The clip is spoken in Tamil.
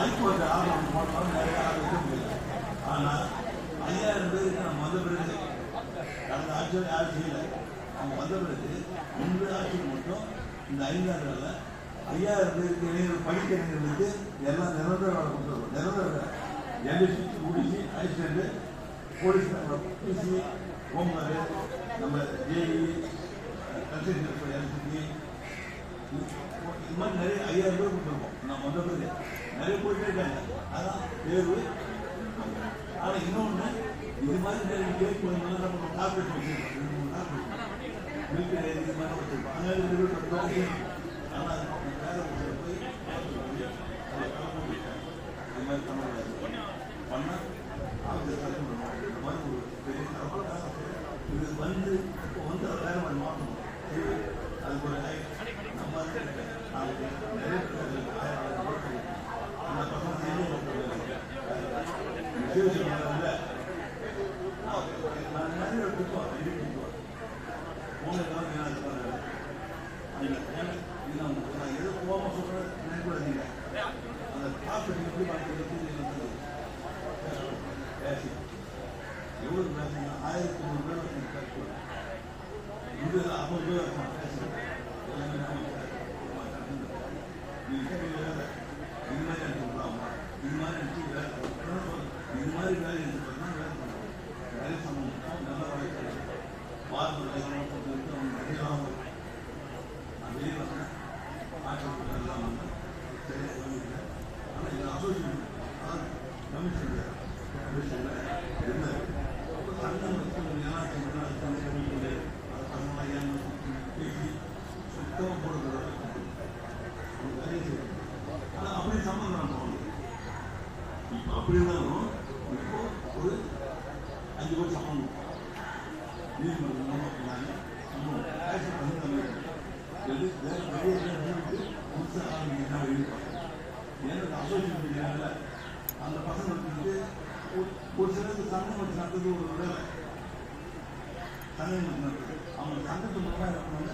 ஐகோர்ட் ஆர்டர் போட்டோம், நிறைய ஆர்டர் இருக்க முடியல. ஆனால் 5000 பேருக்கு நம்ம வந்த பிறகு கடந்த ஆட்சியில் யாரும் செய்யலை. அவங்க வந்த பிறகு முன்பு ஆட்சிக்கு மட்டும் இந்த 5 ஆண்டுகளில் 5000 பேருக்கு இளைஞர்கள் படிக்க இளைஞர்களுக்கு எல்லாம் நிரந்தர வேலை கொடுத்துருவோம். நிரந்தர வேலை எல்ஐசி, ஊடிசி, ஐஸ்டண்டு, போலீஸ், பிசி, ஹோம்கார்டு, நம்ம ஜேஇ, கன்ஸ்ட்ரக்ஷன் எலக்ட்ரிசிட்டி, இது மாதிரி நிறைய 5000 பேர் கொடுத்துருக்கோம். நான் வந்த பிறகு நிறைய போயிட்டே இருக்காங்க. அதான் தேர்வு. ஆனால் இன்னொன்று, இது மாதிரி நிறைய கேட்கும் நம்ம கார்பரேட் வச்சுருக்கோம். மில்க் டேரி இது மாதிரி வச்சுருக்கோம். அங்கே ஆனால் வேலை போய் இது மாதிரி பண்ணால் ஆஃபீஸ் தலைமுறை இந்த மாதிரி ஒரு பெரிய இது வந்து இப்போ வந்து வேலை மாதிரி மாற்றணும். அதுக்கு ஒரு நம்ம நிறைய அந்த பசங்க நான் நிறைய கொடுப்போம். எது போகாம சொல்கிறேன் நினைக்கூடாதீங்க. அந்த ப்ராஃபிட் எப்படி பார்த்து பேசி எவ்வளோ பேசுங்க, 1300 பேர் பேசுவோம். இது 50 பேர் பேசுகிறேன். எல்லாமே இது மாதிரி எடுத்துக்கலாம். இது மாதிரி எடுத்து வேலை இது மாதிரி வேலை எடுத்துக்கணும்னா வேலை பண்ணணும். வேலை சம்பந்தம் நல்ல வாய்ப்பு வாரத்தில் அவங்க நிறையலாம் நான் வெளியே வந்தேன். ஆட்சி எல்லாம் வந்து சரியாக சொல்லியிருக்கேன். ஆனால் இது அசோசியேஷன் அதான் கமிஷன் இருந்தார். சங்கம் ஏனாட்சி பண்ணி அதை சங்கமாக ஏன் பேசி சுத்தமாக போடுறது வேலையை செய்யணும். ஆனால் அப்படி சம்பந்தம் போகணும். இப்போ அப்படி இருந்தாலும் இப்போ ஒரு 5 கோடி சம்பளம் நீதிமன்றம் பண்ணாங்க. சம்பளம் டேக்ஸ் பண்ணி எது வெளியே புதுசாக ஆரம்பிக்கிறா எழுதிப்பாங்க. ஏன்னா அசோசியேஷன் அந்த பசங்களுக்கு ஒரு சிலருக்கு சங்கம் வச்சு நடந்தது ஒரு வேலை. சங்கம் வச்சு நடந்தது அவங்க சங்கத்து மூலமாக என்ன பண்ணாங்க,